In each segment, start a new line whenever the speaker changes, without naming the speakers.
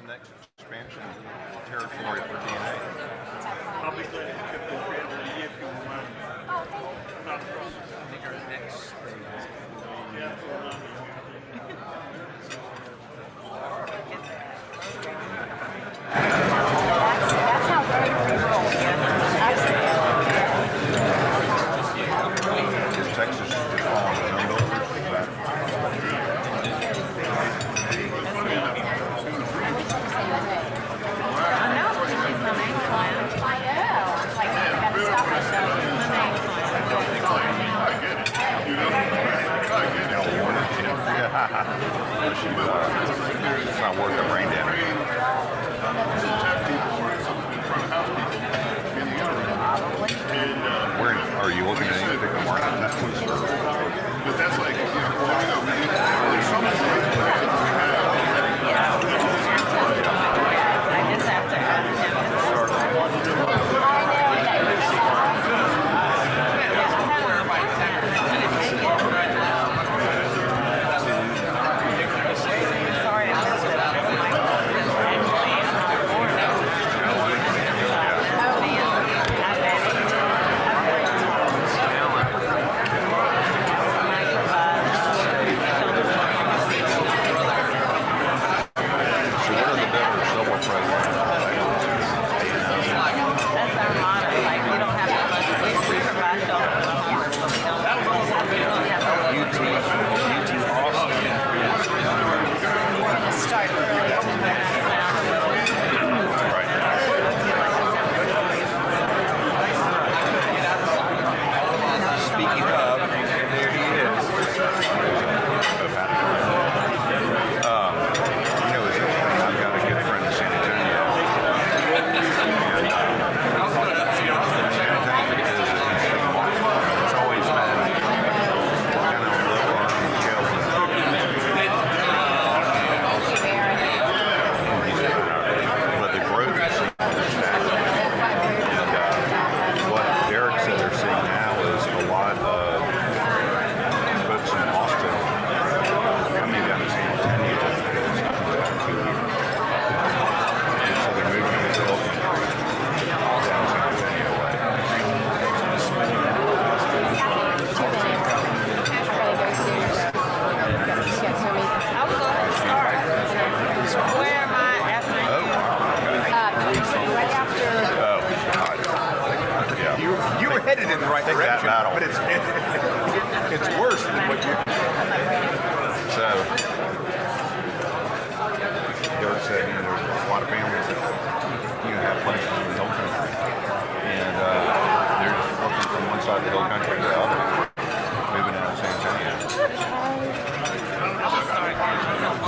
the next expansion territory for DNA?
I'll be glad to pick up if you want.
Oh, thank you.
Not a problem.
I think our next thing is
Yeah.
That's how Rotary rolls.
is Texas just falling in the middle? It's not worth the brain damage. Where are you looking at any particular market?
But that's like, there's so much
I just have to ask him.
Headed in the right direction, but it's worse than what you. So, Derek said, there's a lot of families that have places in the hill country, and they're just working from one side of the hill country to the other, moving into San Antonio.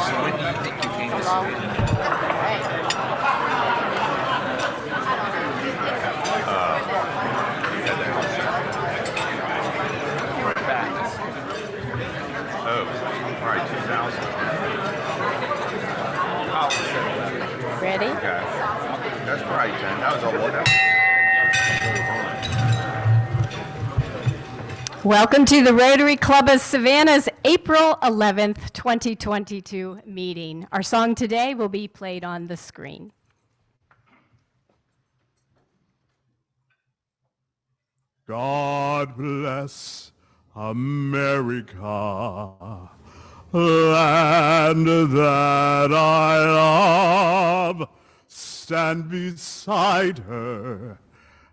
So when do you think you came to Savannah? Oh, all right, 2000.
Ready?
Okay. That's probably 10. That was a lot.
Welcome to the Rotary Club of Savannah's April 11th, 2022 meeting. Our song today will be played on the screen.
God bless America, land that I love. Stand beside her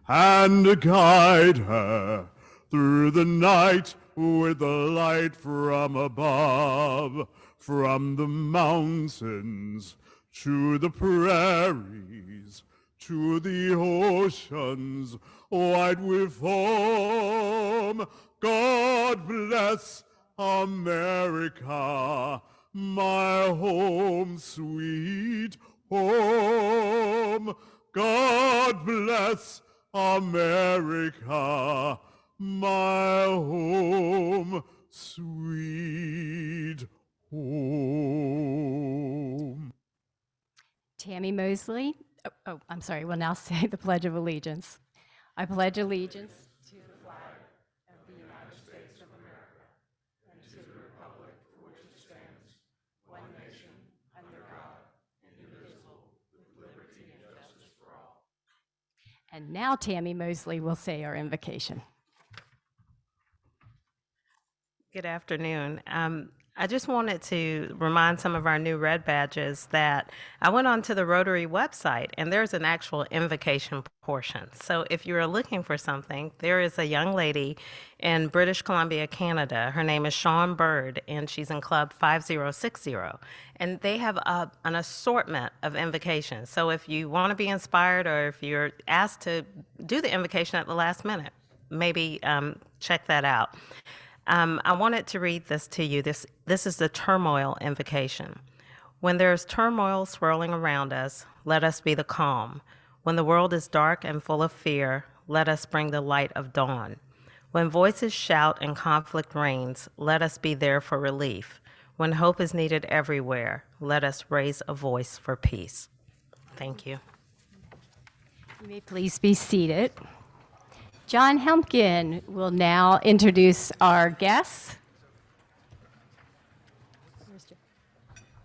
and guide her through the night with the light from above. From the mountains to the prairies, to the oceans white with foam. God bless America, my home, sweet home. God bless America, my home, sweet home.
Tammy Mosley. I'm sorry. We'll now say the Pledge of Allegiance. I pledge allegiance to the flag of the United States of America and to the republic for which it stands, one nation, under God, indivisible, And now Tammy Mosley will say our invocation.
Good afternoon. I just wanted to remind some of our new red badges that I went onto the Rotary website and there's an actual invocation portion. So if you're looking for something, there is a young lady in British Columbia, Canada. Her name is Shawn Bird and she's in Club 5060. And they have an assortment of invocations. So if you want to be inspired or if you're asked to do the invocation at the last minute, maybe check that out. I wanted to read this to you. This is the turmoil invocation. When there's turmoil swirling around us, let us be the calm. When the world is dark and full of fear, let us bring the light of dawn. When voices shout and conflict reigns, let us be there for relief. When hope is needed everywhere, let us raise a voice for peace. Thank you.
You may please be seated. John Hempkin will now introduce our guests.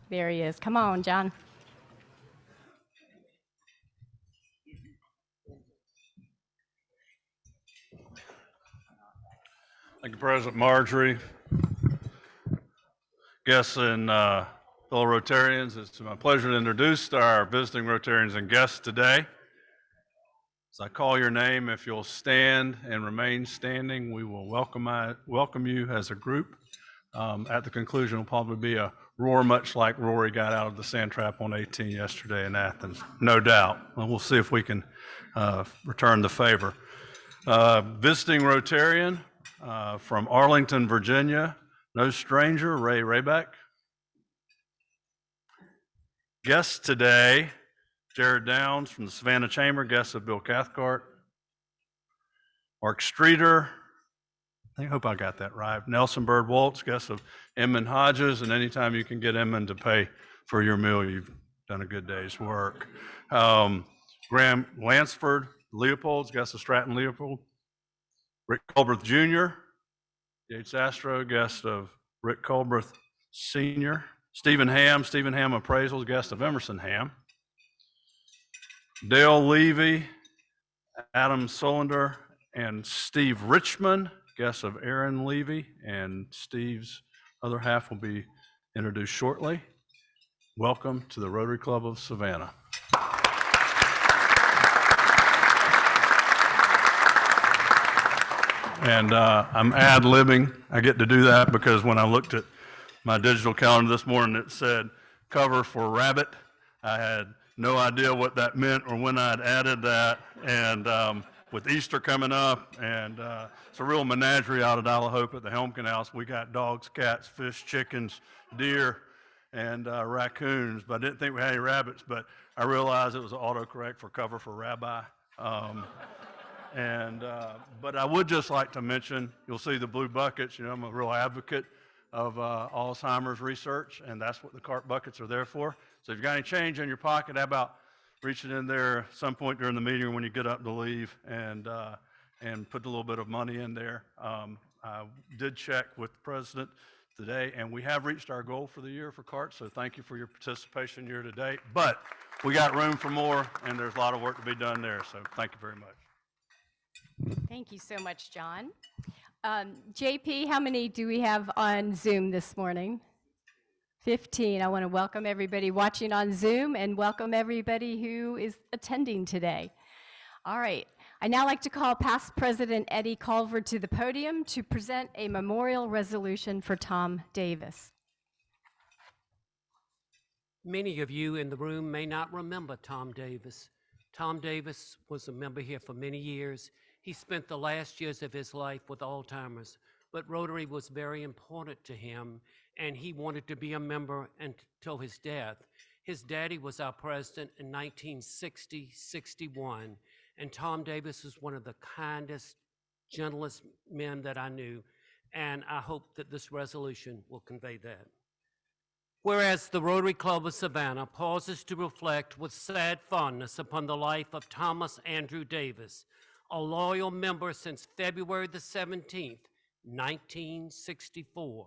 There he is. Come on, John.
Thank you, President Marjorie. Guests and fellow Rotarians, it's my pleasure to introduce our visiting Rotarians and guests today. As I call your name, if you'll stand and remain standing, we will welcome you as a group. At the conclusion, will probably be a roar much like Rory got out of the sand trap on 18 yesterday in Athens, no doubt. And we'll see if we can return the favor. Visiting Rotarian from Arlington, Virginia, no stranger, Ray Rayback. Guests today, Jared Downs from the Savannah Chamber, guest of Bill Cathcart. Mark Streeter, I hope I got that right. Nelson Bird Waltz, guest of Edmund Hodges, and anytime you can get Edmund to pay for your meal, you've done a good day's work. Graham Lansford Leopold's, guest of Stratton Leopold. Rick Culbreth Jr., Yates Astro, guest of Rick Culbreth Sr. Stephen Ham Appraisals, guest of Emerson Ham. Dale Levy, Adam Solander, and Steve Richmond, guests of Aaron Levy, and Steve's other half will be introduced shortly. Welcome to the Rotary Club of Savannah. And I'm ad-libbing. I get to do that because when I looked at my digital calendar this morning, it said cover for rabbit. I had no idea what that meant or when I'd added that. And with Easter coming up, and it's a real menagerie out at Isle of Hope at the Helmkin House. We got dogs, cats, fish, chickens, deer, and raccoons. But I didn't think we had any rabbits, but I realized it was an autocorrect for cover for rabbi. But I would just like to mention, you'll see the blue buckets. You know, I'm a real advocate of Alzheimer's research, and that's what the CART buckets are there for. So if you've got any change in your pocket, how about reaching in there some point during the meeting when you get up to leave and put a little bit of money in there. I did check with the president today, and we have reached our goal for the year for CART, so thank you for your participation year to date. But we got room for more, and there's a lot of work to be done there, so thank you very much.
Thank you so much, John. JP, how many do we have on Zoom this morning? 15. I want to welcome everybody watching on Zoom and welcome everybody who is attending today. All right. I now like to call past President Eddie Culver to the podium to present a memorial resolution for Tom Davis.
Many of you in the room may not remember Tom Davis. Tom Davis was a member here for many years. He spent the last years of his life with Alzheimer's, but Rotary was very important to him, and he wanted to be a member until his death. His daddy was our president in 1960-61, and Tom Davis was one of the kindest, gentlest men that I knew, and I hope that this resolution will convey that. Whereas the Rotary Club of Savannah pauses to reflect with sad fondness upon the life of Thomas Andrew Davis, a loyal member since February the 17th, 1964.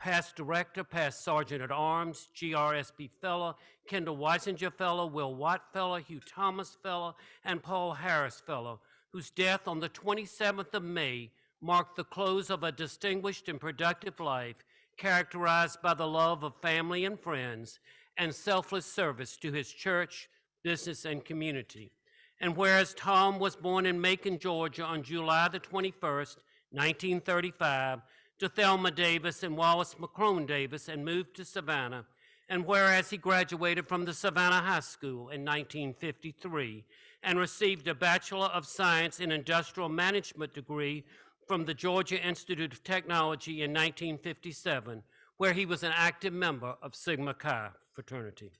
Past Director, past Sergeant at Arms, GRSP Fellow, Kendall Weisinger Fellow, Will Watt Fellow, Hugh Thomas Fellow, and Paul Harris Fellow, whose death on the 27th of May marked the close of a distinguished and productive life characterized by the love of family and friends and selfless service to his church, business, and community. And whereas Tom was born in Macon, Georgia on July the 21st, 1935, to Thelma Davis and Wallace McCrone Davis and moved to Savannah, and whereas he graduated from the Savannah High School in 1953 and received a Bachelor of Science in Industrial Management degree from the Georgia Institute of Technology in 1957, where he was an active member of Sigma Chi fraternity.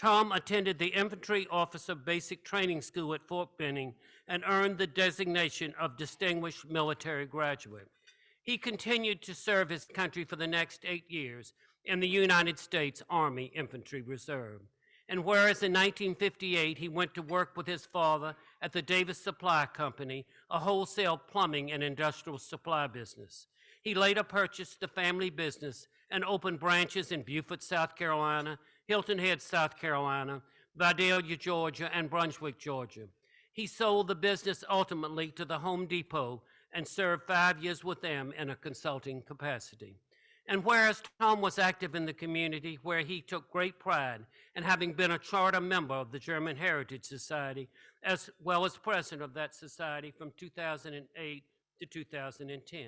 Tom attended the Infantry Officer Basic Training School at Fort Benning and earned the designation of Distinguished Military Graduate. He continued to serve his country for the next 8 years in the United States Army Infantry Reserve. And whereas in 1958 he went to work with his father at the Davis Supply Company, a wholesale plumbing and industrial supply business. He later purchased the family business and opened branches in Beaufort, South Carolina, Hilton Head, South Carolina, Vidalia, Georgia, and Brunswick, Georgia. He sold the business ultimately to the Home Depot and served 5 years with them in a consulting capacity. And whereas Tom was active in the community where he took great pride in having been a charter member of the German Heritage Society, as well as president of that society from 2008 to 2010.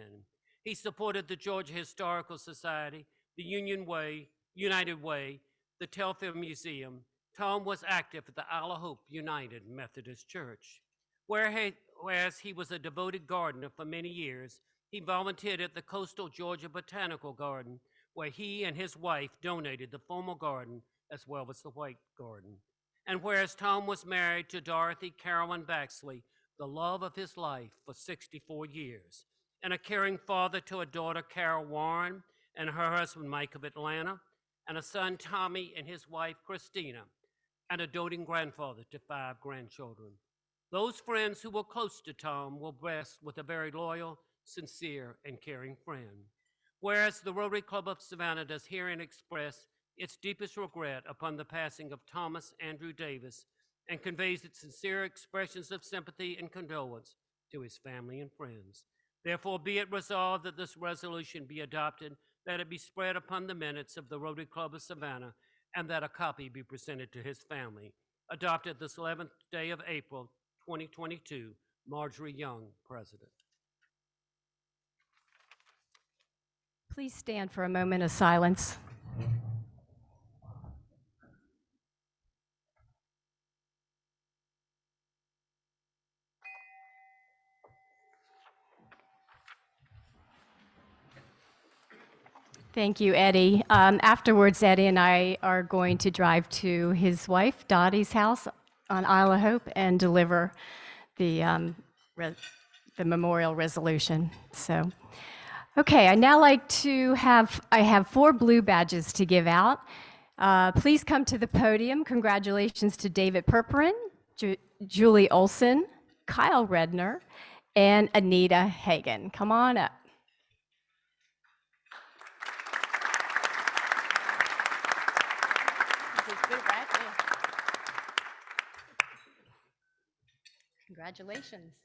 He supported the Georgia Historical Society, the United Way, the Telfair Museum. Tom was active at the Isle of Hope United Methodist Church. Whereas he was a devoted gardener for many years, he volunteered at the Coastal Georgia Botanical Garden, where he and his wife donated the formal garden as well as the White Garden. And whereas Tom was married to Dorothy Carolyn Baxley, the love of his life for 64 years, and a caring father to a daughter, Carol Warren, and her husband, Mike of Atlanta, and a son, Tommy, and his wife, Christina, and a doting grandfather to 5 grandchildren. Those friends who were close to Tom were blessed with a very loyal, sincere, and caring friend. Whereas the Rotary Club of Savannah does herein express its deepest regret upon the passing of Thomas Andrew Davis and conveys its sincere expressions of sympathy and condolence to his family and friends. Therefore, be it resolved that this resolution be adopted, that it be spread upon the minutes of the Rotary Club of Savannah, and that a copy be presented to his family. Adopted this 11th day of April, 2022, Marjorie Young, President.
Please stand for a moment of silence. Thank you, Eddie. Afterwards, Eddie and I are going to drive to his wife, Dottie's house on Isle of Hope and deliver the memorial resolution. So, okay, I'd now like to I have 4 blue badges to give out. Please come to the podium. Congratulations to David Perperin, Julie Olson, Kyle Redner, and Anita Hagan. Come on up. Congratulations.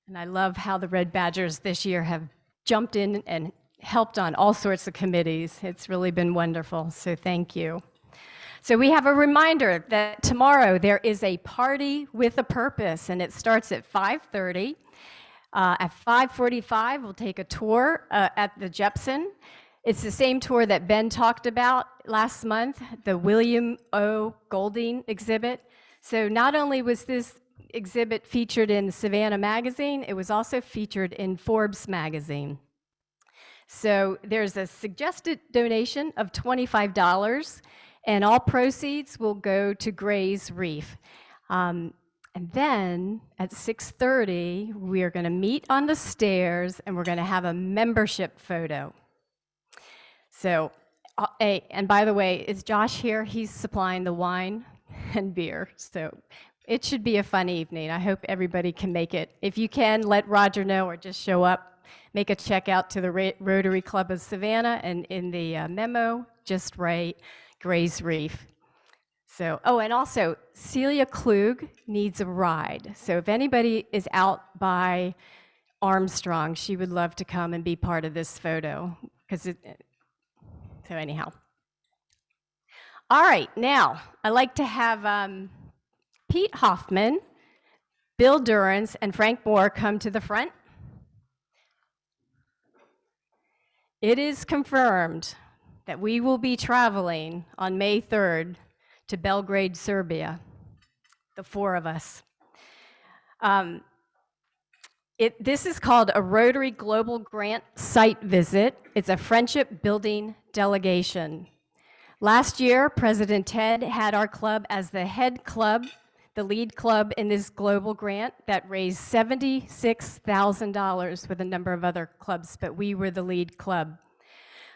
And I love how the Red Badgers this year have jumped in and helped on all sorts of committees. It's really been wonderful, so thank you. So we have a reminder that tomorrow there is a party with a purpose, and it starts at 5:30. At 5:45, we'll take a tour at the Jepson. It's the same tour that Ben talked about last month, the William O. Golding exhibit. So not only was this exhibit featured in Savannah magazine, it was also featured in Forbes magazine. So there's a suggested donation of $25, and all proceeds will go to Gray's Reef. And then at 6:30, we are going to meet on the stairs, and we're going to have a membership photo. So, and by the way, is Josh here? He's supplying the wine and beer. So It should be a fun evening. I hope everybody can make it. If you can, let Roger know or just show up. Make a check out to the Rotary Club of Savannah, and in the memo, just write Gray's Reef. So, oh, and also Celia Klug needs a ride. So if anybody is out by Armstrong, she would love to come and be part of this photo. So anyhow. All right, now I'd like to have Pete Hoffman, Bill Durrance, and Frank Moore come to the front. It is confirmed that we will be traveling on May 3rd to Belgrade, Serbia, the four of us. This is called a Rotary Global Grant Site Visit. It's a friendship building delegation. Last year, President Ted had our club as the head club, the lead club in this global grant that raised $76,000 with a number of other clubs, but we were the lead club.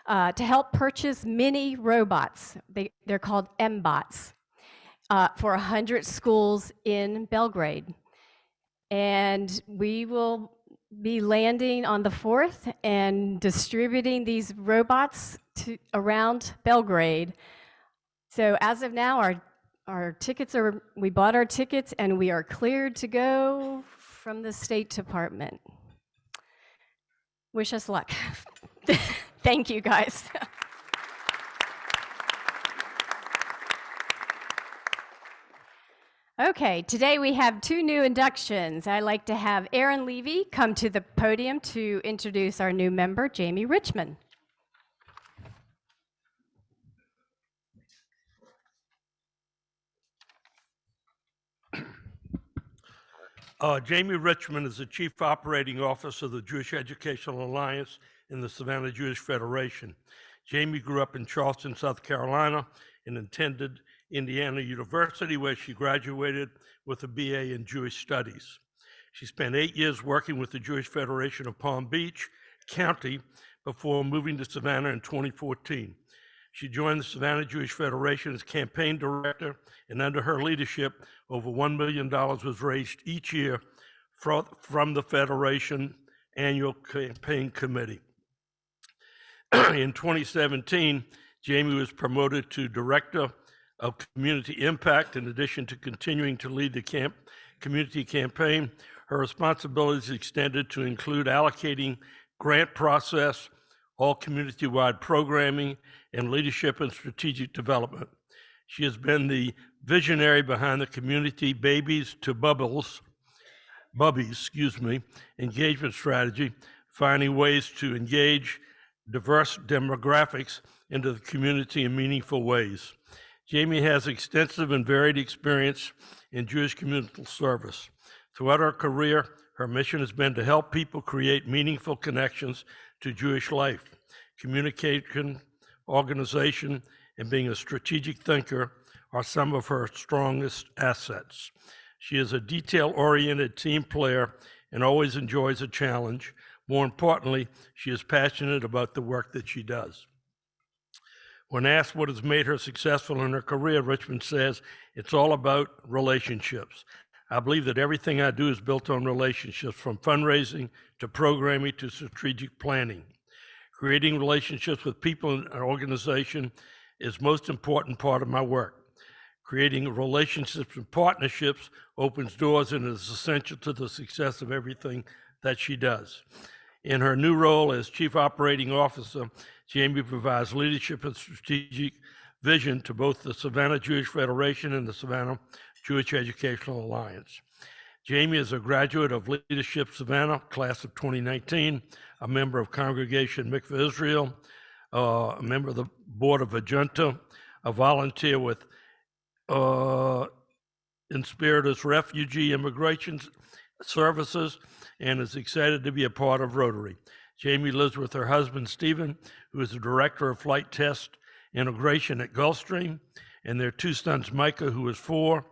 To help purchase mini robots, they're called M-bots, for 100 schools in Belgrade. And we will be landing on the 4th and distributing these robots around Belgrade. So as of now, our tickets we bought our tickets and we are cleared to go from the State Department. Wish us luck. Thank you, guys. Okay, today we have two new inductions. I'd like to have Aaron Levy come to the podium to introduce our new member, Jamie Richmond.
Jamie Richmond is the Chief Operating Officer of the Jewish Educational Alliance in the Savannah Jewish Federation. Jamie grew up in Charleston, South Carolina, and attended Indiana University, where she graduated with a BA in Jewish Studies. She spent 8 years working with the Jewish Federation of Palm Beach County before moving to Savannah in 2014. She joined the Savannah Jewish Federation as campaign director, and under her leadership, over $1 million was raised each year from the Federation Annual Campaign Committee. In 2017, Jamie was promoted to Director of Community Impact. In addition to continuing to lead the community campaign, her responsibilities extended to include allocating grant process, all community-wide programming, and leadership and strategic development. She has been the visionary behind the Community Babies to Bubbies, engagement strategy, finding ways to engage diverse demographics into the community in meaningful ways. Jamie has extensive and varied experience in Jewish community service. Throughout her career, her mission has been to help people create meaningful connections to Jewish life. Communication, organization, and being a strategic thinker are some of her strongest assets. She is a detail-oriented team player and always enjoys a challenge. More importantly, she is passionate about the work that she does. When asked what has made her successful in her career, Richmond says, "It's all about relationships. I believe that everything I do is built on relationships, from fundraising to programming to strategic planning. Creating relationships with people in an organization is the most important part of my work. Creating relationships and partnerships opens doors and is essential to the success of everything that she does." In her new role as Chief Operating Officer, Jamie provides leadership and strategic vision to both the Savannah Jewish Federation and the Savannah Jewish Educational Alliance. Jamie is a graduate of Leadership Savannah, class of 2019, a member of Congregation Mikveh Israel, a member of the Board of Adjunta, a volunteer with Inspiritus Refugee Immigration Services, and is excited to be a part of Rotary. Jamie lives with her husband, Stephen, who is the Director of Flight Test Integration at Gulfstream, and their two sons, Micah, who is 4,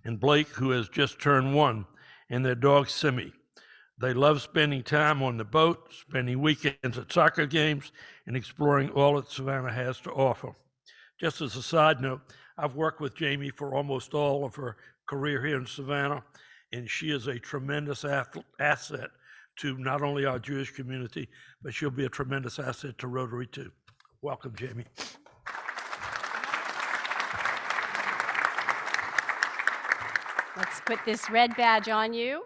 and Blake, who has just turned 1, and their dog, Simi. They love spending time on the boat, spending weekends at soccer games, and exploring all that Savannah has to offer. Just as a side note, I've worked with Jamie for almost all of her career here in Savannah, and she is a tremendous asset to not only our Jewish community, but she'll be a tremendous asset to Rotary too. Welcome, Jamie.
Let's put this red badge on you.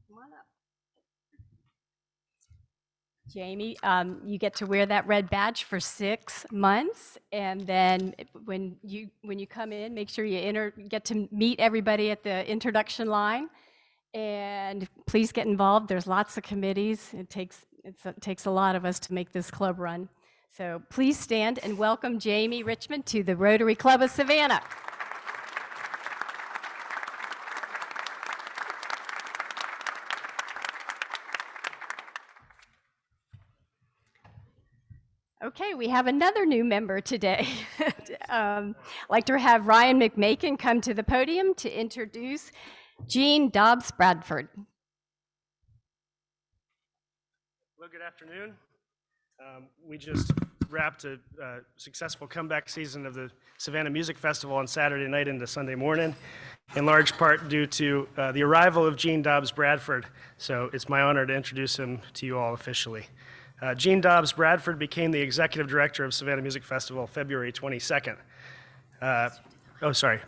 Come on up. Jamie, you get to wear that red badge for 6 months, and then when you come in, make sure you get to meet everybody at the introduction line, and please get involved. There's lots of committees. It takes a lot of us to make this club run. So please stand and welcome Jamie Richmond to the Rotary Club of Savannah. Okay, we have another new member today. I'd like to have Ryan McMakin come to the podium to introduce Jean Dobbs Bradford.
Well, good afternoon. We just wrapped a successful comeback season of the Savannah Music Festival on Saturday night into Sunday morning, in large part due to the arrival of Jean Dobbs Bradford. So it's my honor to introduce him to you all officially. Jean Dobbs Bradford became the executive director of Savannah Music Festival February 22nd.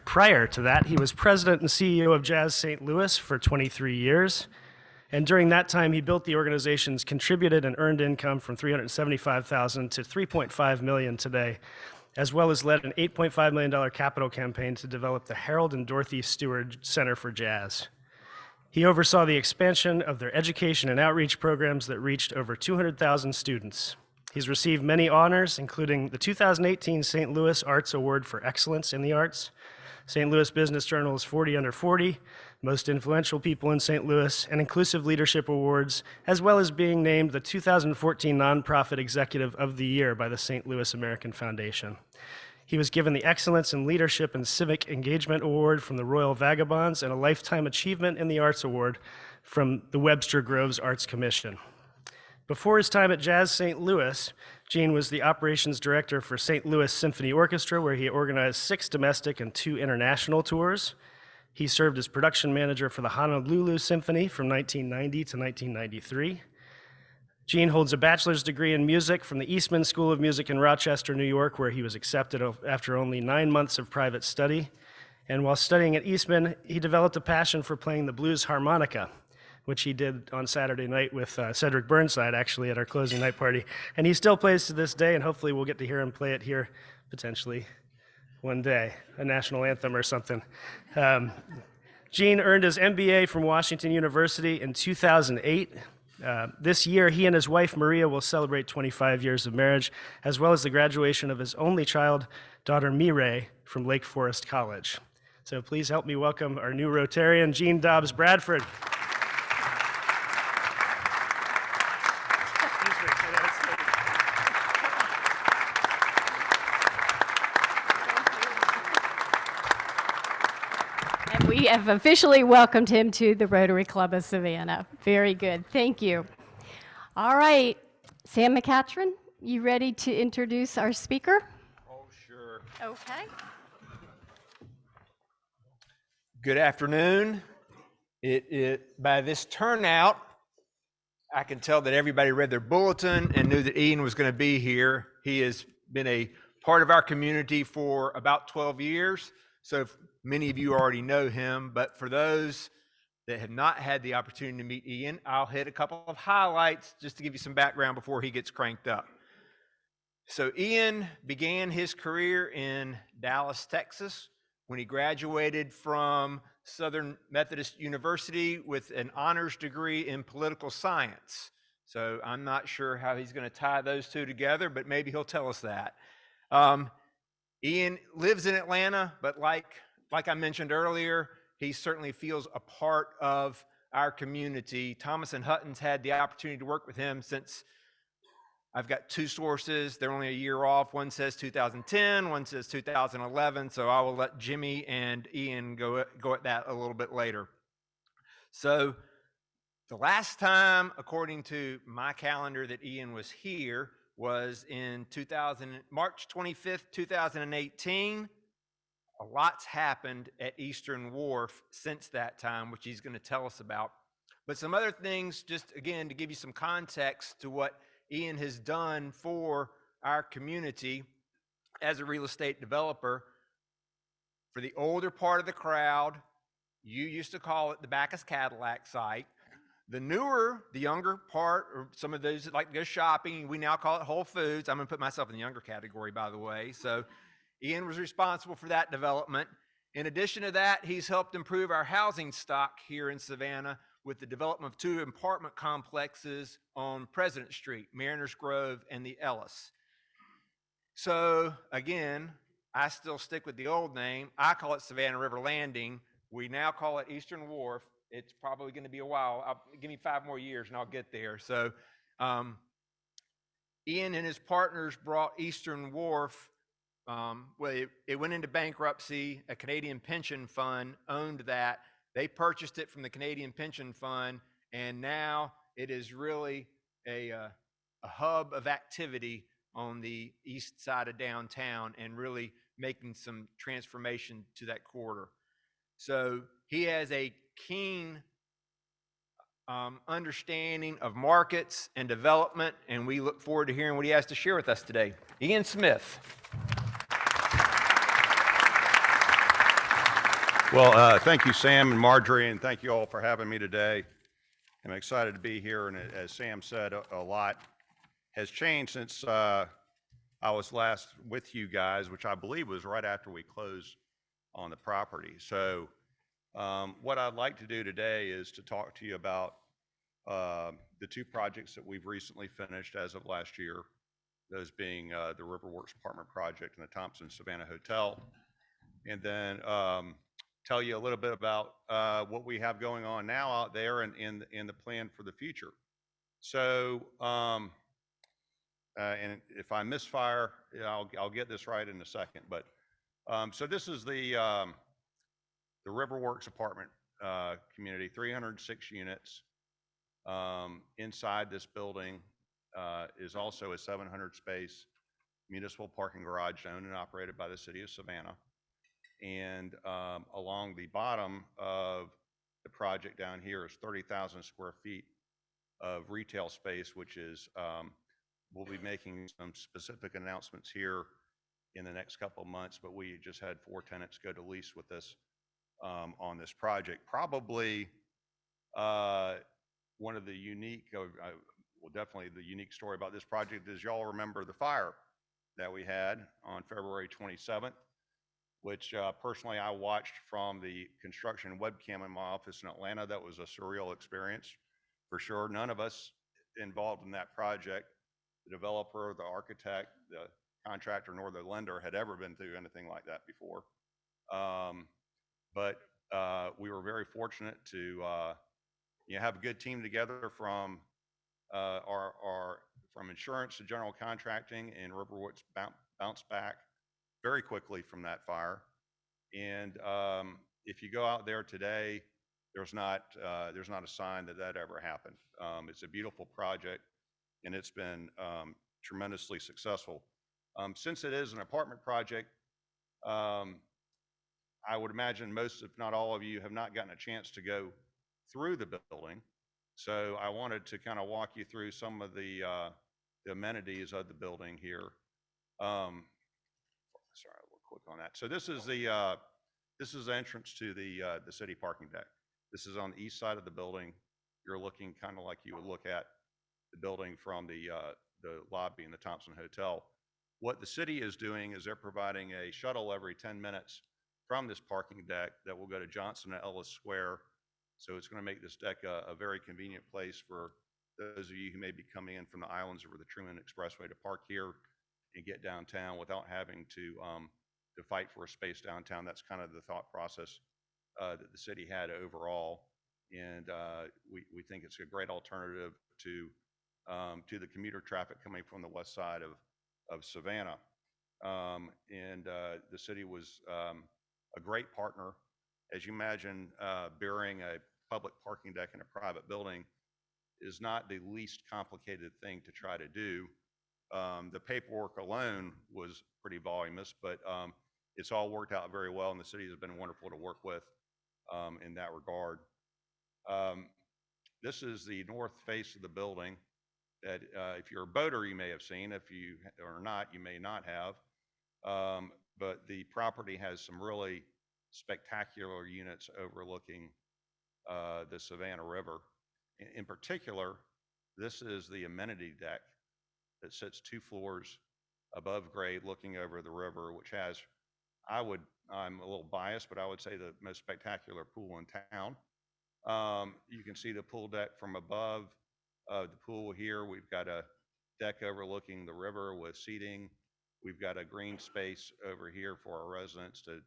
Prior to that, he was president and CEO of Jazz St. Louis for 23 years. And during that time, he built the organization's contributed and earned income from $375,000 to $3.5 million today, as well as led an $8.5 million capital campaign to develop the Harold and Dorothy Stewart Center for Jazz. He oversaw the expansion of their education and outreach programs that reached over 200,000 students. He's received many honors, including the 2018 St. Louis Arts Award for Excellence in the Arts, St. Louis Business Journal's 40 Under 40, Most Influential People in St. Louis, and Inclusive Leadership Awards, as well as being named the 2014 Nonprofit Executive of the Year by the St. Louis American Foundation. He was given the Excellence in Leadership and Civic Engagement Award from the Royal Vagabonds and a Lifetime Achievement in the Arts Award from the Webster Groves Arts Commission. Before his time at Jazz St. Louis, Jean was the operations director for St. Louis Symphony Orchestra, where he organized 6 domestic and 2 international tours. He served as production manager for the Honolulu Symphony from 1990 to 1993. Jean holds a bachelor's degree in music from the Eastman School of Music in Rochester, New York, where he was accepted after only 9 months of private study. And while studying at Eastman, he developed a passion for playing the blues harmonica, which he did on Saturday night with Cedric Burnside, actually, at our closing night party. And he still plays to this day, and hopefully we'll get to hear him play it here potentially one day, a national anthem or something. Jean earned his MBA from Washington University in 2008. This year, he and his wife, Maria, will celebrate 25 years of marriage, as well as the graduation of his only child, daughter Mireille, from Lake Forest College. So please help me welcome our new Rotarian, Jean Dobbs Bradford.
We have officially welcomed him to the Rotary Club of Savannah. Very good. Thank you. All right. Sam McCatron, you ready to introduce our speaker?
Oh, sure.
Okay.
Good afternoon. By this turnout, I can tell that everybody read their bulletin and knew that Ian was going to be here. He has been a part of our community for about 12 years. So many of you already know him, but for those that have not had the opportunity to meet Ian, I'll hit a couple of highlights just to give you some background before he gets cranked up. So Ian began his career in Dallas, Texas, when he graduated from Southern Methodist University with an honors degree in political science. So I'm not sure how he's going to tie those two together, but maybe he'll tell us that. Ian lives in Atlanta, but like I mentioned earlier, he certainly feels a part of our community. Thomas and Hutton's had the opportunity to work with him since, I've got 2 sources. They're only a year off. One says 2010, one says 2011. So I will let Jimmy and Ian go at that a little bit later. So the last time, according to my calendar, that Ian was here was in March 25th, 2018. a lot's happened at Eastern Wharf since that time, which he's going to tell us about. But some other things, just again, to give you some context to what Ian has done for our community as a real estate developer. For the older part of the crowd, you used to call it the Bacchus Cadillac site. The younger part, or some of those that like to go shopping, we now call it Whole Foods. I'm going to put myself in the younger category, by the way. So Ian was responsible for that development. In addition to that, he's helped improve our housing stock here in Savannah with the development of 2 apartment complexes on President Street, Mariners Grove and the Ellis. So again, I still stick with the old name. I call it Savannah River Landing. We now call it Eastern Wharf. It's probably going to be a while. Give me 5 more years and I'll get there. So Ian and his partners brought Eastern Wharf. It went into bankruptcy. A Canadian pension fund owned that. They purchased it from the Canadian pension fund, and now it is really a hub of activity on the east side of downtown and really making some transformation to that corridor. So he has a keen understanding of markets and development, and we look forward to hearing what he has to share with us today. Ian Smith.
Well, thank you, Sam and Marjorie, and thank you all for having me today. I'm excited to be here, and as Sam said, a lot has changed since I was last with you guys, which I believe was right after we closed on the property. So what I'd like to do today is to talk to you about the 2 projects that we've recently finished as of last year, those being the Riverworks Apartment Project and the Thompson Savannah Hotel, and then tell you a little bit about what we have going on now out there and in the plan for the future. So, and if I misfire, I'll get this right in a second. But so this is the Riverworks apartment community, 306 units. Inside this building is also a 700 space municipal parking garage owned and operated by the city of Savannah. And along the bottom of the project down here is 30,000 square feet of retail space, which is, we'll be making some specific announcements here in the next couple of months, but we just had 4 tenants go to lease with us on this project. Probably one of the unique, well, definitely the unique story about this project is y'all remember the fire that we had on February 27th. Which personally I watched from the construction webcam in my office in Atlanta. That was a surreal experience for sure. None of us involved in that project, the developer, the architect, the contractor, nor the lender had ever been through anything like that before. But we were very fortunate to have a good team together from from insurance to general contracting, and Riverworks bounced back very quickly from that fire. And if you go out there today, there's not a sign that ever happened. It's a beautiful project, and it's been tremendously successful. Since it is an apartment project, I would imagine most, if not all of you, have not gotten a chance to go through the building. So I wanted to kind of walk you through some of the amenities of the building here. Sorry, we'll click on that. So this is the entrance to the city parking deck. This is on the east side of the building. You're looking kind of like you would look at the building from the lobby in the Thompson Hotel. What the city is doing is they're providing a shuttle every 10 minutes from this parking deck that will go to Johnson and Ellis Square. So it's going to make this deck a very convenient place for those of you who may be coming in from the islands over the Truman Expressway to park here and get downtown without having to fight for a space downtown. That's kind of the thought process that the city had overall, and we think it's a great alternative to the commuter traffic coming from the west side of Savannah. And the city was a great partner. As you imagine, burying a public parking deck in a private building is not the least complicated thing to try to do. The paperwork alone was pretty voluminous, but it's all worked out very well, and the city has been wonderful to work with in that regard. This is the north face of the building that if you're a boater, you may have seen. If you are not, you may not have. But the property has some really spectacular units overlooking the Savannah River. In particular, this is the amenity deck that sits 2 floors above grade looking over the river, which has, I'm a little biased, but I would say the most spectacular pool in town. You can see the pool deck from above the pool here. We've got a deck overlooking the river with seating. We've got a green space over here for our residents to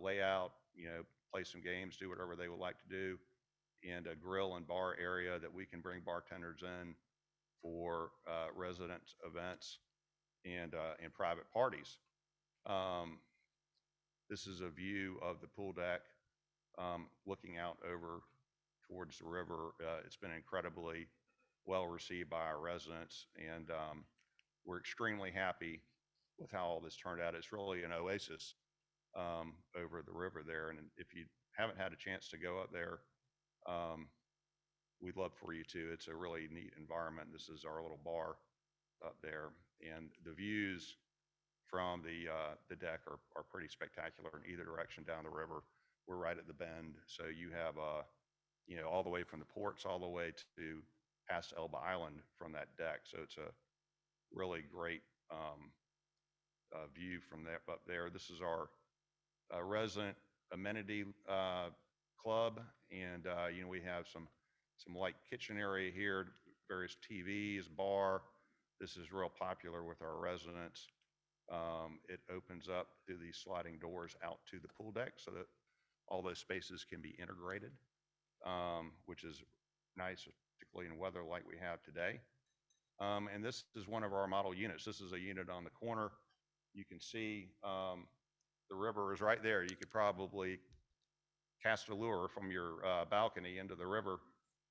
lay out, play some games, do whatever they would like to do, and a grill and bar area that we can bring bartenders in for resident events and private parties. This is a view of the pool deck looking out over towards the river. It's been incredibly well received by our residents, and we're extremely happy with how all this turned out. It's really an oasis over the river there, and if you haven't had a chance to go up there, we'd love for you to. It's a really neat environment. This is our little bar up there, and the views from the deck are pretty spectacular in either direction down the river. We're right at the bend, so you have all the way from the ports all the way to past Elba Island from that deck. So it's a really great view from up there. This is our resident amenity club, and we have some light kitchen area here, various TVs, bar. This is real popular with our residents. It opens up through these sliding doors out to the pool deck so that all those spaces can be integrated, which is nice, particularly in weather like we have today. And this is one of our model units. This is a unit on the corner. You can see the river is right there. You could probably cast a lure from your balcony into the river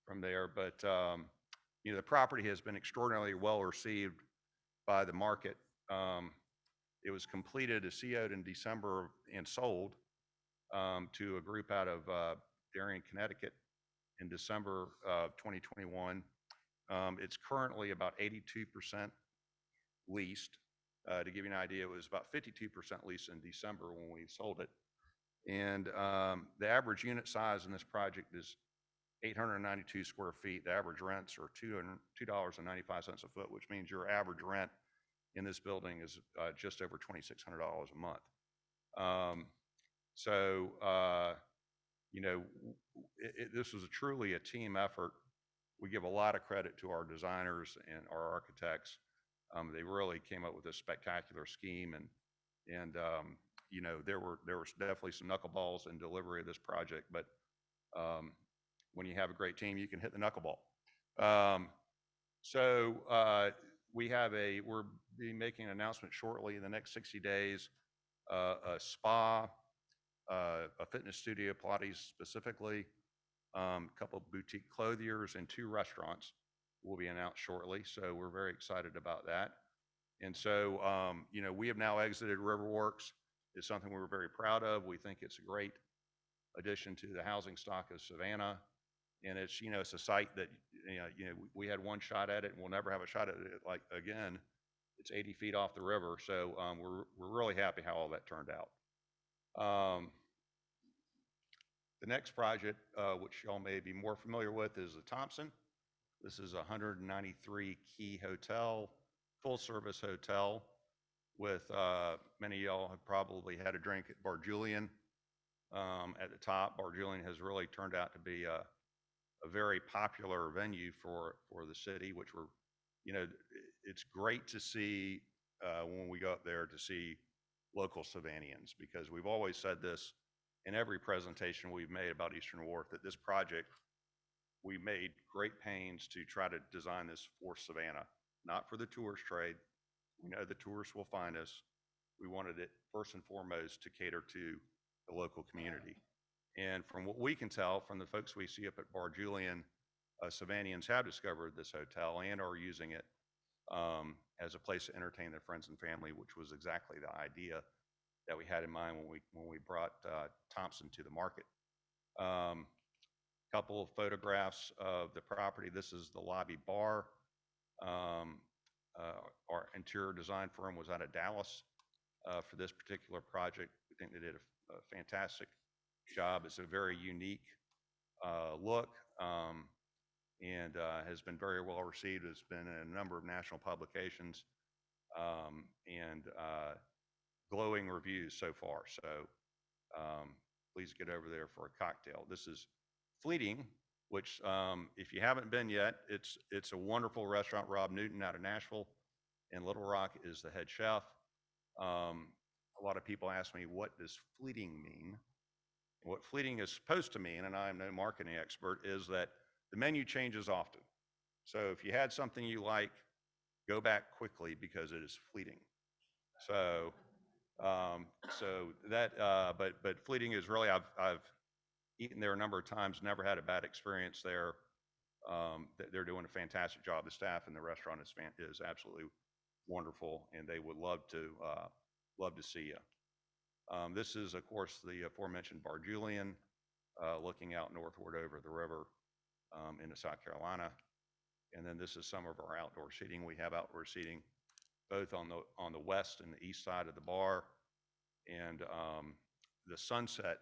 from there. But the property has been extraordinarily well received by the market. It was completed, CO'd in December and sold to a group out of Darien, Connecticut in December of 2021. It's currently about 82% leased. To give you an idea, it was about 52% leased in December when we sold it. And the average unit size in this project is 892 square feet. The average rents are $2.95 a foot, which means your average rent in this building is just over $2,600 a month. This was truly a team effort. We give a lot of credit to our designers and our architects. They really came up with this spectacular scheme, and there were definitely some knuckleballs in delivery of this project, but when you have a great team, you can hit the knuckleball. We'll be making an announcement shortly in the next 60 days, a spa, a fitness studio, Pilates specifically, a couple of boutique clothiers, and 2 restaurants will be announced shortly. So we're very excited about that. And so, we have now exited Riverworks. It's something we're very proud of. We think it's a great addition to the housing stock of Savannah. And it's, it's a site that, we had one shot at it, and we'll never have a shot at it like again. It's 80 feet off the river. So we're really happy how all that turned out. The next project, which y'all may be more familiar with, is the Thompson. This is a 193 key hotel, full service hotel with many of y'all have probably had a drink at Bar Julian at the top. Bar Julian has really turned out to be a very popular venue for the city, which it's great to see when we go up there to see local Savannians, because we've always said this in every presentation we've made about Eastern Wharf, that this project, we made great pains to try to design this for Savannah, not for the tourist trade. We know the tourists will find us. We wanted it first and foremost to cater to the local community. And from what we can tell from the folks we see up at Bar Julian, Savannians have discovered this hotel and are using it as a place to entertain their friends and family, which was exactly the idea that we had in mind when we brought Thompson to the market. Couple of photographs of the property. This is the lobby bar. Our interior design firm was out of Dallas for this particular project. We think they did a fantastic job. It's a very unique look and has been very well received. It's been in a number of national publications and glowing reviews so far. So please get over there for a cocktail. This is Fleeting, which if you haven't been yet, it's a wonderful restaurant. Rob Newton out of Nashville and Little Rock is the head chef. A lot of people ask me, what does fleeting mean? What fleeting is supposed to mean, and I'm no marketing expert, is that the menu changes often. So if you had something you like, go back quickly because it is fleeting. So, but fleeting is really, I've eaten there a number of times, never had a bad experience there. They're doing a fantastic job. The staff in the restaurant is absolutely wonderful, and they would love to see you. This is, of course, the aforementioned Bar Julian, looking out northward over the river into South Carolina. And then this is some of our outdoor seating. We have outdoor seating both on the west and the east side of the bar. And the sunset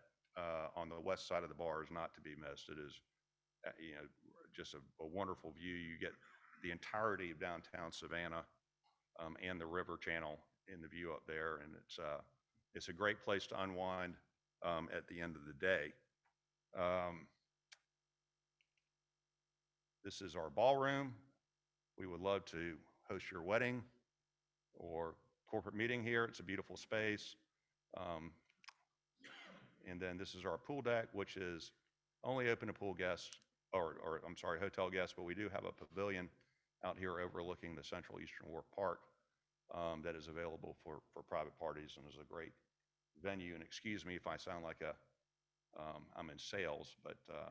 on the west side of the bar is not to be missed. It is, just a wonderful view. You get the entirety of downtown Savannah and the river channel in the view up there, and it's a great place to unwind at the end of the day. This is our ballroom. We would love to host your wedding or corporate meeting here. It's a beautiful space. And then this is our pool deck, which is only open to pool guests, or I'm sorry, hotel guests, but we do have a pavilion out here overlooking the Central Eastern Wharf Park that is available for private parties and is a great venue. And excuse me if I sound like I'm in sales, but I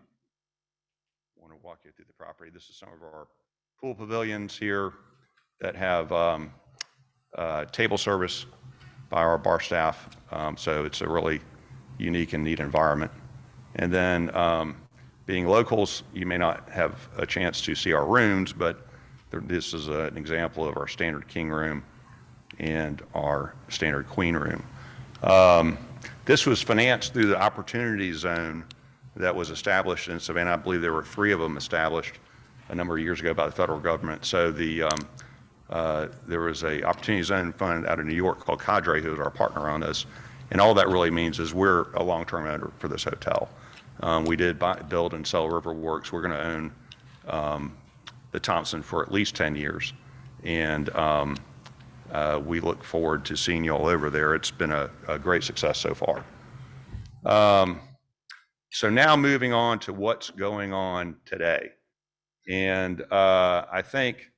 want to walk you through the property. This is some of our pool pavilions here that have table service by our bar staff. So it's a really unique and neat environment. And then being locals, you may not have a chance to see our rooms, but this is an example of our standard king room and our standard queen room. This was financed through the opportunity zone that was established in Savannah. I believe there were 3 of them established a number of years ago by the federal government. So there was a opportunity zone fund out of New York called Cadre, who is our partner on this. And all that really means is we're a long-term owner for this hotel. We did build and sell Riverworks. We're going to own the Thompson for at least 10 years. And we look forward to seeing you all over there. It's been a great success so far. So now moving on to what's going on today. And I think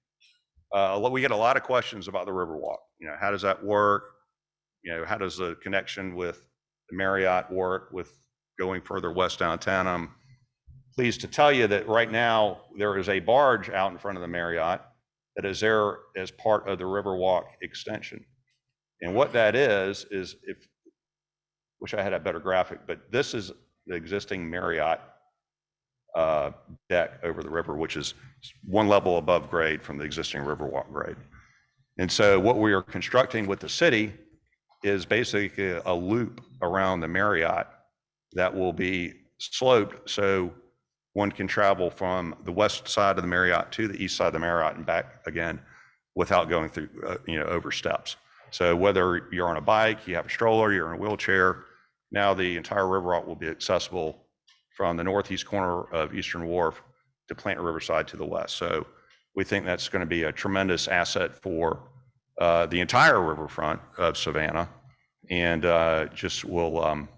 we get a lot of questions about the Riverwalk. How does that work? How does the connection with the Marriott work with going further west downtown? I'm pleased to tell you that right now there is a barge out in front of the Marriott that is there as part of the Riverwalk extension. And what that is wish I had a better graphic, but this is the existing Marriott deck over the river, which is 1 level above grade from the existing Riverwalk grade. And so what we are constructing with the city is basically a loop around the Marriott that will be sloped so one can travel from the west side of the Marriott to the east side of the Marriott and back again without going through, over steps. So whether you're on a bike, you have a stroller, you're in a wheelchair, now the entire Riverwalk will be accessible from the northeast corner of Eastern Wharf to Plant Riverside to the west. So we think that's going to be a tremendous asset for the entire riverfront of Savannah, and just will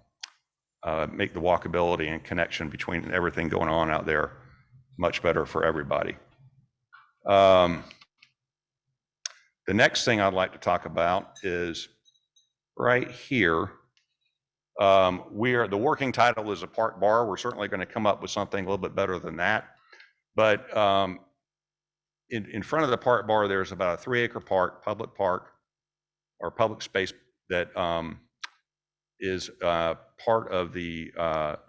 make the walkability and connection between everything going on out there much better for everybody. The next thing I'd like to talk about is right here. The working title is a park bar. We're certainly going to come up with something a little bit better than that. But in front of the park bar, there's about a 3-acre park, public space that is part of the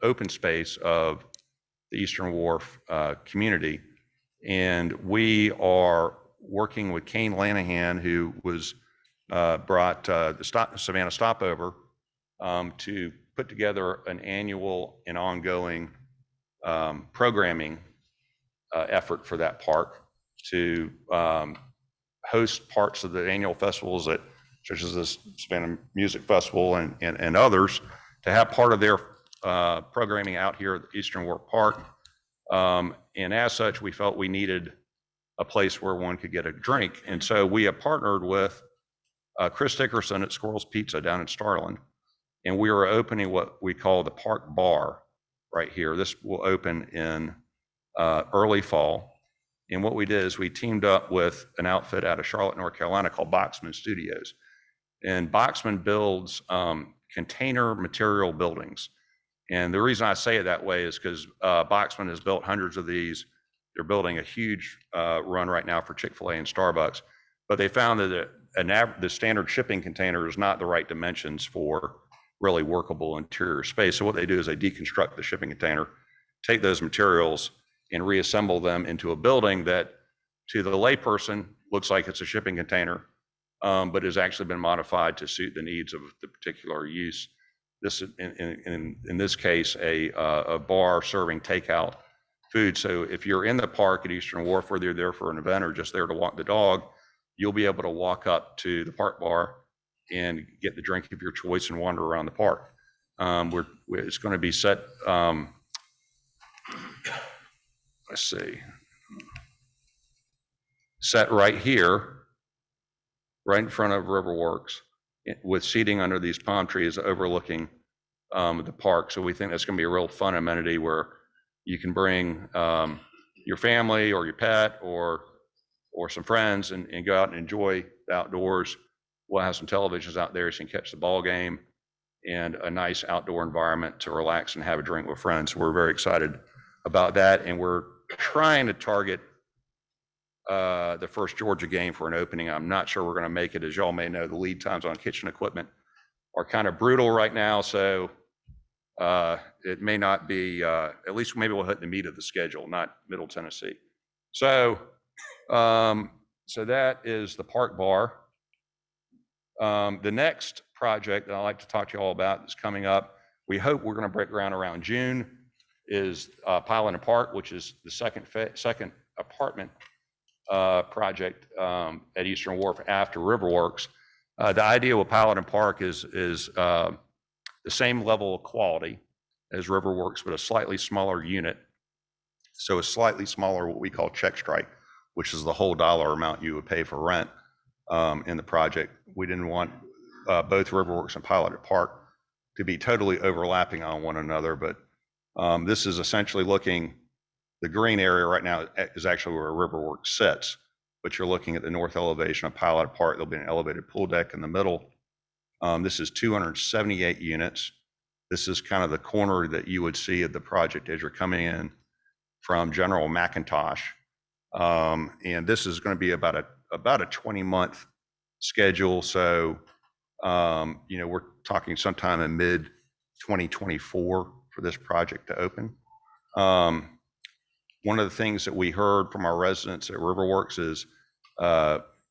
open space of the Eastern Wharf community. And we are working with Kane Lanahan, who was brought the Savannah Stopover to put together an annual and ongoing programming effort for that park to host parts of the annual festivals that, such as this Savannah Music Festival and others, to have part of their programming out here at the Eastern Wharf Park. And as such, we felt we needed a place where one could get a drink. And so we have partnered with Chris Dickerson at Squirrel's Pizza down in Starland. And we are opening what we call the Park Bar right here. This will open in early fall. And what we did is we teamed up with an outfit out of Charlotte, North Carolina called Boxman Studios. And Boxman builds container material buildings. And the reason I say it that way is because Boxman has built hundreds of these. They're building a huge run right now for Chick-fil-A and Starbucks. But they found that the standard shipping container is not the right dimensions for really workable interior space. So what they do is they deconstruct the shipping container, take those materials and reassemble them into a building that to the layperson looks like it's a shipping container, but has actually been modified to suit the needs of the particular use. This, in this case, a bar serving takeout food. So if you're in the park at Eastern Wharf, whether you're there for an event or just there to walk the dog, you'll be able to walk up to the park bar and get the drink of your choice and wander around the park. It's going to be set, let's see, set right here, right in front of Riverworks, with seating under these palm trees overlooking the park. So we think that's going to be a real fun amenity where you can bring your family or your pet or some friends and go out and enjoy the outdoors. We'll have some televisions out there so you can catch the ball game and a nice outdoor environment to relax and have a drink with friends. We're very excited about that, and we're trying to target the first Georgia game for an opening. I'm not sure we're going to make it. As y'all may know, the lead times on kitchen equipment are kind of brutal right now, so it may not be, at least maybe we'll hit the meat of the schedule, not Middle Tennessee. So, so that is the Park Bar. The next project that I'd like to talk to you all about that's coming up, we hope we're going to break ground around June, is Pilot and Park, which is the second apartment project at Eastern Wharf after Riverworks. The idea with Pilot and Park is the same level of quality as Riverworks, but a slightly smaller unit. So a slightly smaller, what we call check strike, which is the whole dollar amount you would pay for rent in the project. We didn't want both Riverworks and Pilot and Park to be totally overlapping on one another, but this is essentially looking, the green area right now is actually where Riverworks sits, but you're looking at the north elevation of Pilot Park. There'll be an elevated pool deck in the middle. This is 278 units. This is kind of the corner that you would see of the project as you're coming in from General McIntosh. And this is going to be about a 20-month schedule. So, you know, we're talking sometime in mid 2024 for this project to open. One of the things that we heard from our residents at Riverworks is,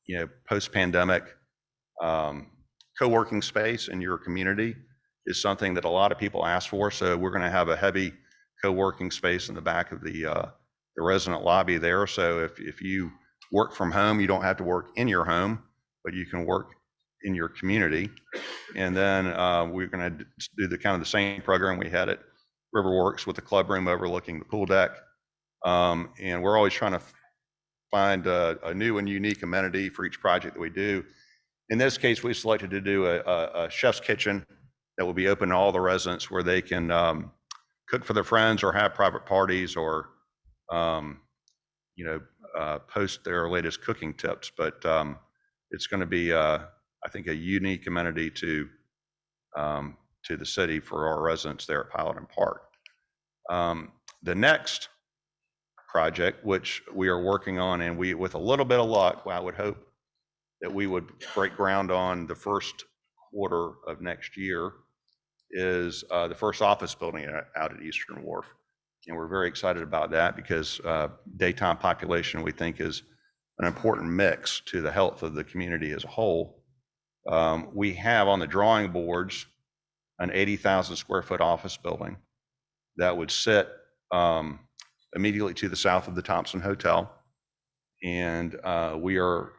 you know, post-pandemic, co-working space in your community is something that a lot of people ask for. So we're going to have a heavy co-working space in the back of the resident lobby there. So if you work from home, you don't have to work in your home, but you can work in your community. And then we're going to do the kind of the same program we had at Riverworks with the club room overlooking the pool deck. And we're always trying to find a new and unique amenity for each project that we do. In this case, we selected to do a chef's kitchen that will be open to all the residents where they can cook for their friends or have private parties or, you know, post their latest cooking tips. But it's going to be, I think, a unique amenity to the city for our residents there at Pilot and Park. The next project, which we are working on, and we, with a little bit of luck, I would hope that we would break ground on the first quarter of next year, is the first office building out at Eastern Wharf. And we're very excited about that because daytime population, we think, is an important mix to the health of the community as a whole. We have on the drawing boards an 80,000 square foot office building that would sit immediately to the south of the Thompson Hotel. And we are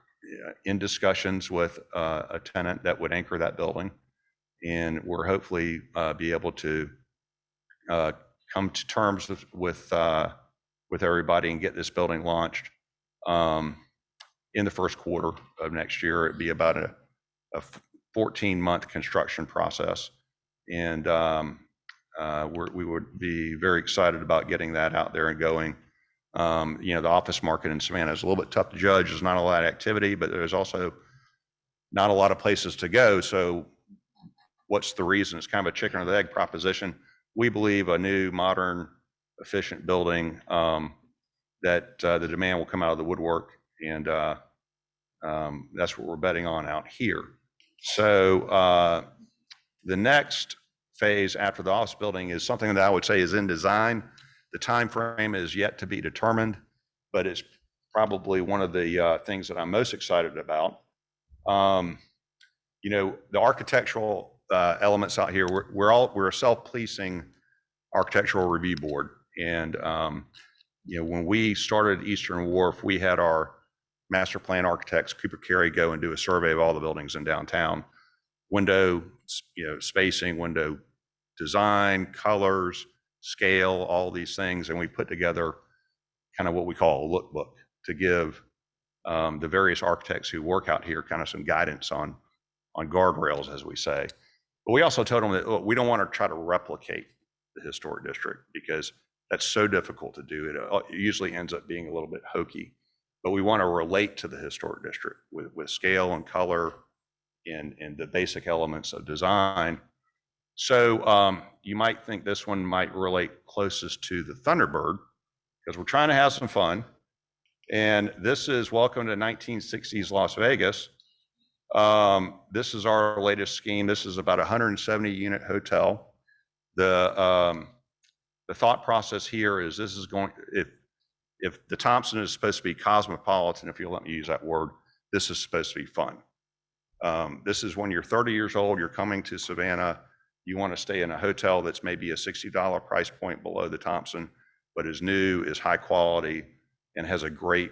in discussions with a tenant that would anchor that building. And we're hopefully be able to come to terms with everybody and get this building launched in the first quarter of next year. It'd be about a 14-month construction process. And we would be very excited about getting that out there and going. The office market in Savannah is a little bit tough to judge. There's not a lot of activity, but there's also not a lot of places to go. So what's the reason? It's kind of a chicken or the egg proposition. We believe a new, modern, efficient building that the demand will come out of the woodwork, and that's what we're betting on out here. So the next phase after the office building is something that I would say is in design. The time frame is yet to be determined, but it's probably one of the things that I'm most excited about. The architectural elements out here, we're a self-policing architectural review board. And when we started Eastern Wharf, we had our master plan architects, Cooper Carey, go and do a survey of all the buildings in downtown. Window, spacing, window design, colors, scale, all these things. And we put together kind of what we call a lookbook to give the various architects who work out here kind of some guidance on guardrails, as we say. But we also told them that, look, we don't want to try to replicate the historic district because that's so difficult to do. It usually ends up being a little bit hokey. But we want to relate to the historic district with scale and color and the basic elements of design. So you might think this one might relate closest to the Thunderbird because we're trying to have some fun. And this is Welcome to 1960s Las Vegas. This is our latest scheme. This is about a 170 unit hotel. The thought process here is this is going, if the Thompson is supposed to be cosmopolitan, if you'll let me use that word, this is supposed to be fun. This is when you're 30 years old, you're coming to Savannah, you want to stay in a hotel that's maybe a $60 price point below the Thompson, but is new, is high quality, and has a great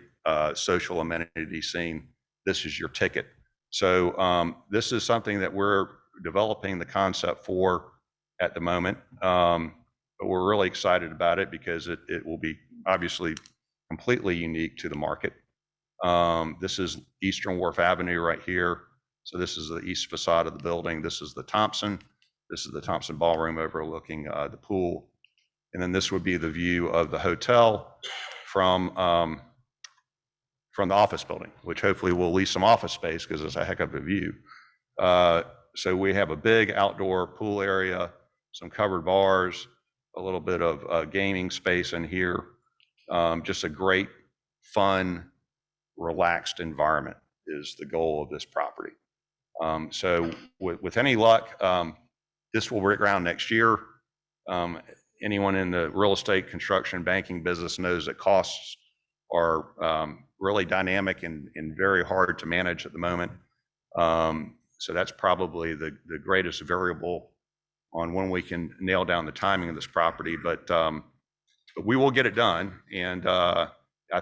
social amenity scene. This is your ticket. So this is something that we're developing the concept for at the moment. But we're really excited about it because it will be obviously completely unique to the market. This is Eastern Wharf Avenue right here. So this is the east facade of the building. This is the Thompson. This is the Thompson Ballroom overlooking the pool. And then this would be the view of the hotel from the office building, which hopefully will lease some office space because it's a heck of a view. So we have a big outdoor pool area, some covered bars, a little bit of gaming space in here. Just a great, fun, relaxed environment is the goal of this property. So with any luck, this will break ground next year. Anyone in the real estate, construction, banking business knows that costs are really dynamic and very hard to manage at the moment. So that's probably the greatest variable on when we can nail down the timing of this property. But we will get it done. And I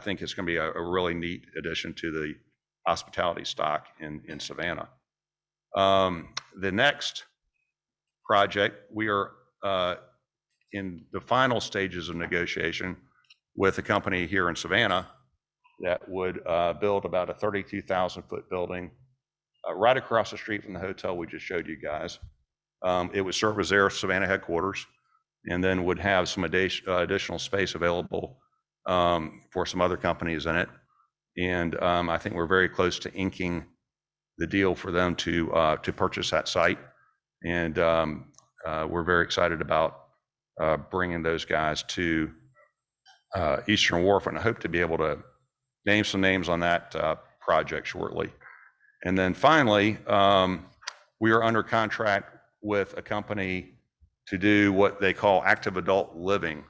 think it's going to be a really neat addition to the hospitality stock in Savannah. The next project, we are in the final stages of negotiation with a company here in Savannah that would build about a 32,000 foot building right across the street from the hotel we just showed you guys. It would serve as their Savannah headquarters and then would have some additional space available for some other companies in it. And I think we're very close to inking the deal for them to purchase that site. And we're very excited about bringing those guys to Eastern Wharf, and I hope to be able to name some names on that project shortly. And then finally, we are under contract with a company to do what they call active adult living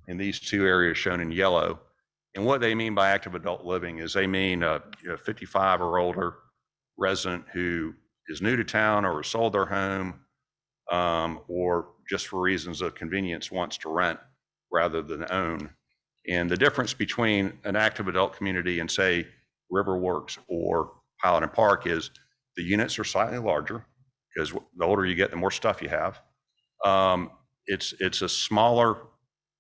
in these two areas shown in yellow. And what they mean by active adult living is they mean a 55 or older resident who is new to town or sold their home, or just for reasons of convenience wants to rent rather than own. And the difference between an active adult community and, say, Riverworks or Highland Park is the units are slightly larger, because the older you get, the more stuff you have. It's a smaller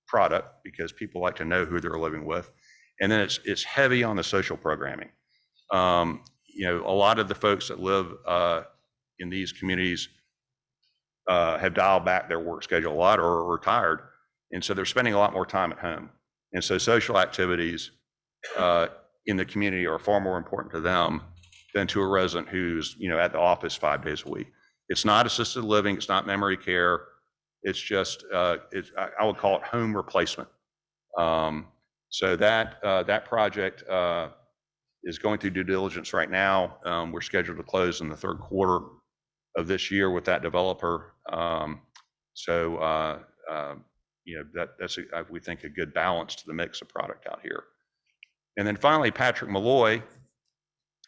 product because people like to know who they're living with. And then it's heavy on the social programming. You know, a lot of the folks that live in these communities have dialed back their work schedule a lot or are retired. And so they're spending a lot more time at home. And so social activities in the community are far more important to them than to a resident who's, you know, at the office 5 days a week. It's not assisted living, it's not memory care. It's just, I would call it home replacement. So that project is going through due diligence right now. We're scheduled to close in the third quarter of this year with that developer. You know, that's we think a good balance to the mix of product out here. And then finally, Patrick Malloy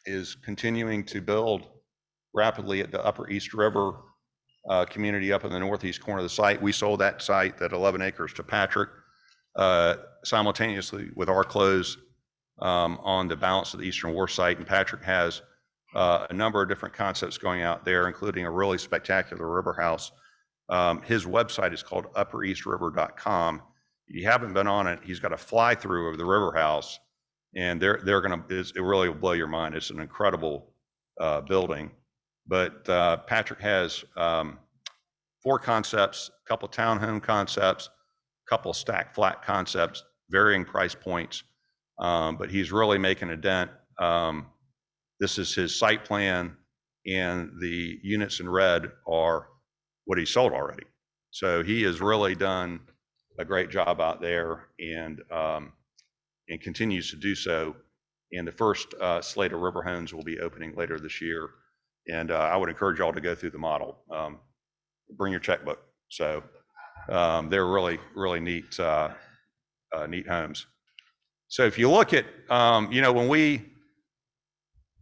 is continuing to build rapidly at the Upper East River community up in the northeast corner of the site. We sold that site, that 11 acres, to Patrick simultaneously with our close on the balance of the Eastern Wharf site. And Patrick has a number of different concepts going out there, including a really spectacular river house. His website is called uppereastriver.com. If you haven't been on it, he's got a fly-through of the river house, and it really will blow your mind. It's an incredible building. But Patrick has 4 concepts, a couple townhome concepts, a couple stack flat concepts, varying price points, but he's really making a dent. This is his site plan, and the units in red are what he sold already. So he has really done a great job out there, and continues to do so. And the first slate of river homes will be opening later this year. And I would encourage y'all to go through the model. Bring your checkbook. So they're really, really neat, neat homes. So if you look at, you know, when we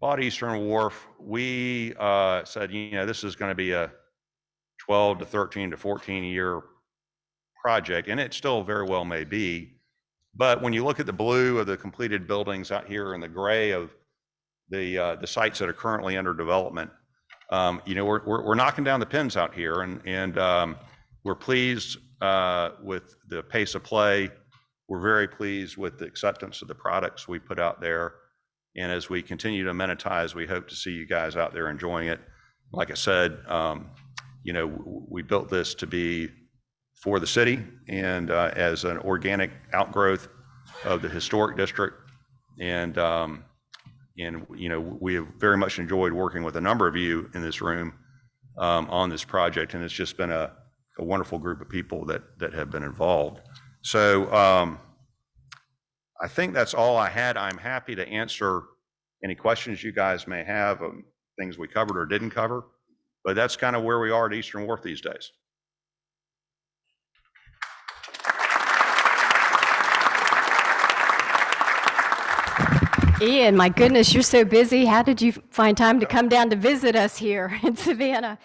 bought Eastern Wharf, we said, you know, this is going to be a 12 to 13 to 14 year project, and it still very well may be. But when you look at the blue of the completed buildings out here and the gray of the sites that are currently under development, you know, we're knocking down the pins out here, and we're pleased with the pace of play. We're very pleased with the acceptance of the products we put out there. And as we continue to monetize, we hope to see you guys out there enjoying it. Like I said, you know, we built this to be for the city and as an organic outgrowth of the historic district. And you know, we have very much enjoyed working with a number of you in this room on this project, and it's just been a wonderful group of people that have been involved. So I think that's all I had. I'm happy to answer any questions you guys may have of things we covered or didn't cover, but that's kind of where we are at Eastern Wharf these days.
Ian, my goodness, you're so busy. How did you find time to come down to visit us here in Savannah?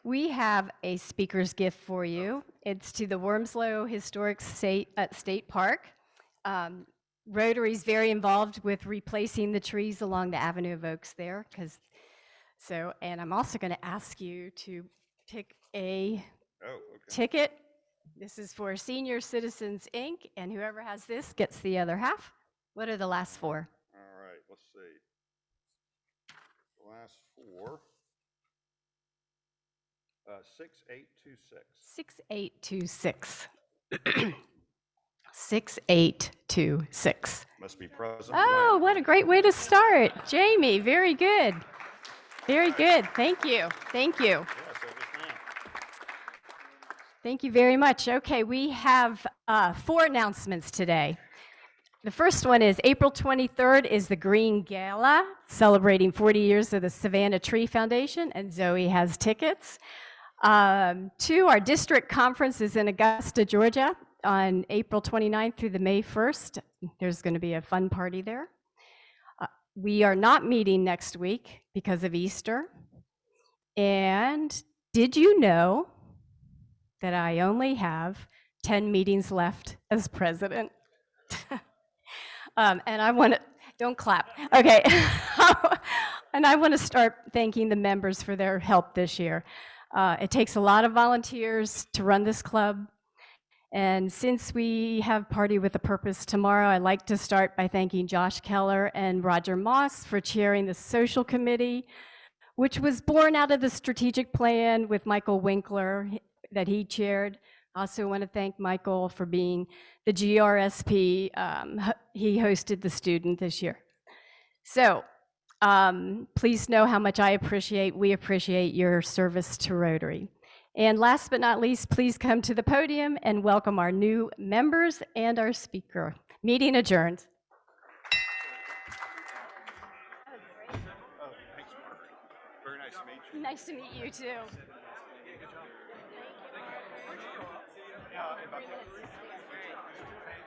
We have a speaker's gift for you. It's to the Wormslow Historic State Park. Rotary's very involved with replacing the trees along the Avenue of Oaks there. And I'm also going to ask you to pick a ticket. This is for Senior Citizens, Inc., and whoever has this gets the other half. What are the last 4?
All right, let's see. The last 4. 6826.
6826. 6826.
Must be present.
Oh, what a great way to start. Jamie, very good. Very good. Thank you. Thank you.
Yes,
Thank you very much. Okay, we have 4 announcements today. The first one is April 23rd is the Green Gala, celebrating 40 years of the Savannah Tree Foundation, and Zoe has tickets. Two, our district conference is in Augusta, Georgia on April 29th through the May 1st. There's going to be a fun party there. We are not meeting next week because of Easter. And did you know that I only have 10 meetings left as president? And I want to, don't clap. Okay. And I want to start thanking the members for their help this year. It takes a lot of volunteers to run this club. And since we have Party with a Purpose tomorrow, I'd like to start by thanking Josh Keller and Roger Moss for chairing the social committee, which was born out of the strategic plan with Michael Winkler that he chaired. I also want to thank Michael for being the GRSP. He hosted the student this year. So please know how much we appreciate your service to Rotary. And last but not least, please come to the podium and welcome our new members and our speaker. Meeting adjourned.
Very nice to meet you.
Nice to meet you too.
Yeah,